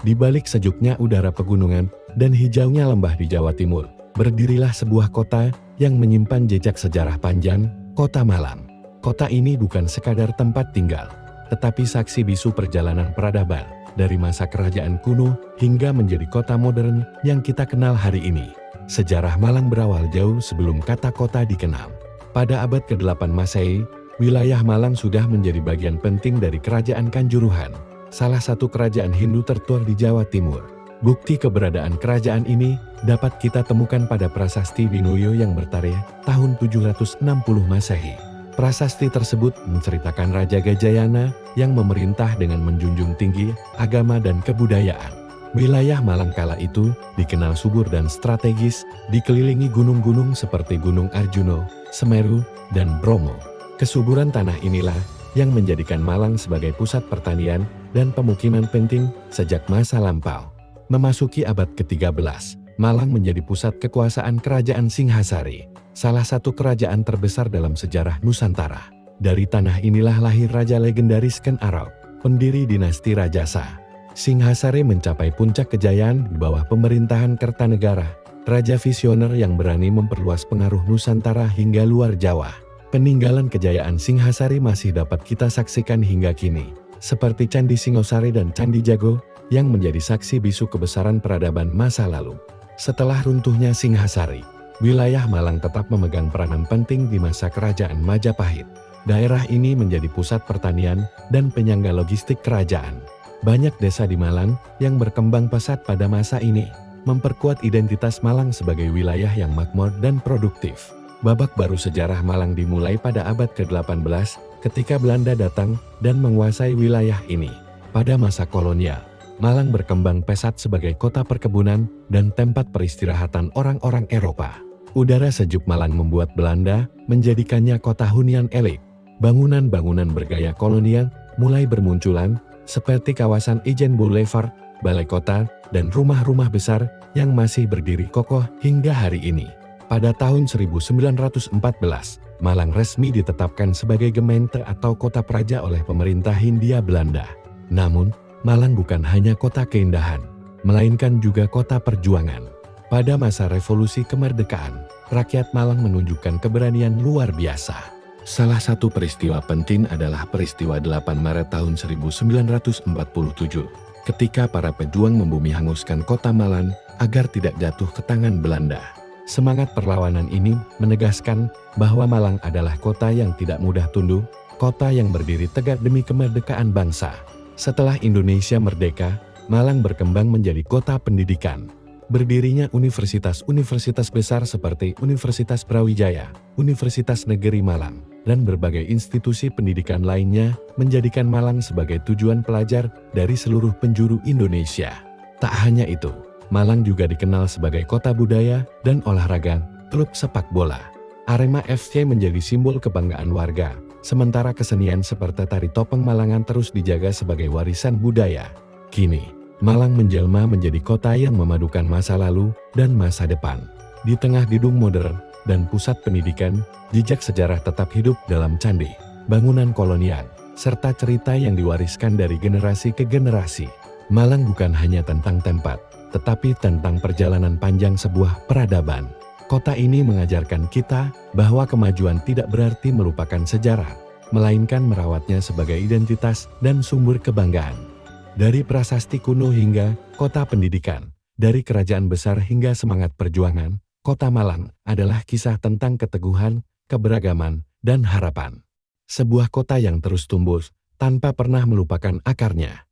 Di balik sejuknya udara pegunungan dan hijaunya lembah di Jawa Timur, berdirilah sebuah kota yang menyimpan jejak sejarah panjang, Kota Malang. Kota ini bukan sekadar tempat tinggal, tetapi saksi bisu perjalanan peradaban, dari masa kerajaan kuno hingga menjadi kota modern yang kita kenal hari ini. Sejarah Malang berawal jauh sebelum kata kota dikenal. Pada abad ke-8 Masehi, wilayah Malang sudah menjadi bagian penting dari Kerajaan Kanjuruhan, salah satu kerajaan Hindu tertua di Jawa Timur. Bukti keberadaan kerajaan ini dapat kita temukan pada prasasti Binoyo yang bertarikh tahun 760 Masehi. Prasasti tersebut menceritakan Raja Gajayana yang memerintah dengan menjunjung tinggi agama dan kebudayaan. Wilayah Malang kala itu dikenal subur dan strategis, dikelilingi gunung-gunung seperti Gunung Arjuno, Semeru, dan Bromo. Kesuburan tanah inilah yang menjadikan Malang sebagai pusat pertanian dan pemukiman penting sejak masa lampau. Memasuki abad ke-13, Malang menjadi pusat kekuasaan Kerajaan Singhasari, salah satu kerajaan terbesar dalam sejarah Nusantara. Dari tanah inilah lahir raja legendaris Ken Arok, pendiri dinasti Rajasa. Singhasari mencapai puncak kejayaan di bawah pemerintahan Kertanegara, raja visioner yang berani memperluas pengaruh Nusantara hingga luar Jawa. Peninggalan kejayaan Singhasari masih dapat kita saksikan hingga kini, seperti Candi Singosari dan Candi Jago, yang menjadi saksi bisu kebesaran peradaban masa lalu. Setelah runtuhnya Singhasari, wilayah Malang tetap memegang peranan penting di masa kerajaan Majapahit. Daerah ini menjadi pusat pertanian dan penyangga logistik kerajaan. Banyak desa di Malang yang berkembang pesat pada masa ini, memperkuat identitas Malang sebagai wilayah yang makmur dan produktif. Babak baru sejarah Malang dimulai pada abad ke-18 ketika Belanda datang dan menguasai wilayah ini. Pada masa kolonial, Malang berkembang pesat sebagai kota perkebunan dan tempat peristirahatan orang-orang Eropa. Udara sejuk Malang membuat Belanda menjadikannya kota hunian elit. Bangunan-bangunan bergaya kolonial mulai bermunculan seperti kawasan Ijen Boulevard, Balai Kota, dan rumah-rumah besar yang masih berdiri kokoh hingga hari ini. Pada tahun 1914, Malang resmi ditetapkan sebagai gemeente atau kota praja oleh pemerintah Hindia Belanda. Namun, Malang bukan hanya kota keindahan, melainkan juga kota perjuangan. Pada masa revolusi kemerdekaan, rakyat Malang menunjukkan keberanian luar biasa. Salah satu peristiwa penting adalah peristiwa 8 Maret tahun 1947, ketika para pejuang membumi hanguskan kota Malang agar tidak jatuh ke tangan Belanda. Semangat perlawanan ini menegaskan bahwa Malang adalah kota yang tidak mudah tunduk, kota yang berdiri tegak demi kemerdekaan bangsa. Setelah Indonesia merdeka, Malang berkembang menjadi kota pendidikan. Berdirinya universitas-universitas besar seperti Universitas Brawijaya, Universitas Negeri Malang, dan berbagai institusi pendidikan lainnya menjadikan Malang sebagai tujuan pelajar dari seluruh penjuru Indonesia. Tak hanya itu, Malang juga dikenal sebagai kota budaya dan olahraga, klub sepak bola. Arema FC menjadi simbol kebanggaan warga, sementara kesenian seperti tari topeng Malangan terus dijaga sebagai warisan budaya. Kini, Malang menjelma menjadi kota yang memadukan masa lalu dan masa depan. Di tengah gedung modern dan pusat pendidikan, jejak sejarah tetap hidup dalam candi, bangunan kolonial, serta cerita yang diwariskan dari generasi ke generasi. Malang bukan hanya tentang tempat, tetapi tentang perjalanan panjang sebuah peradaban. Kota ini mengajarkan kita bahwa kemajuan tidak berarti melupakan sejarah, melainkan merawatnya sebagai identitas dan sumber kebanggaan. Dari prasasti kuno hingga kota pendidikan, dari kerajaan besar hingga semangat perjuangan, Kota Malang adalah kisah tentang keteguhan, keberagaman, dan harapan. Sebuah kota yang terus tumbuh tanpa pernah melupakan akarnya.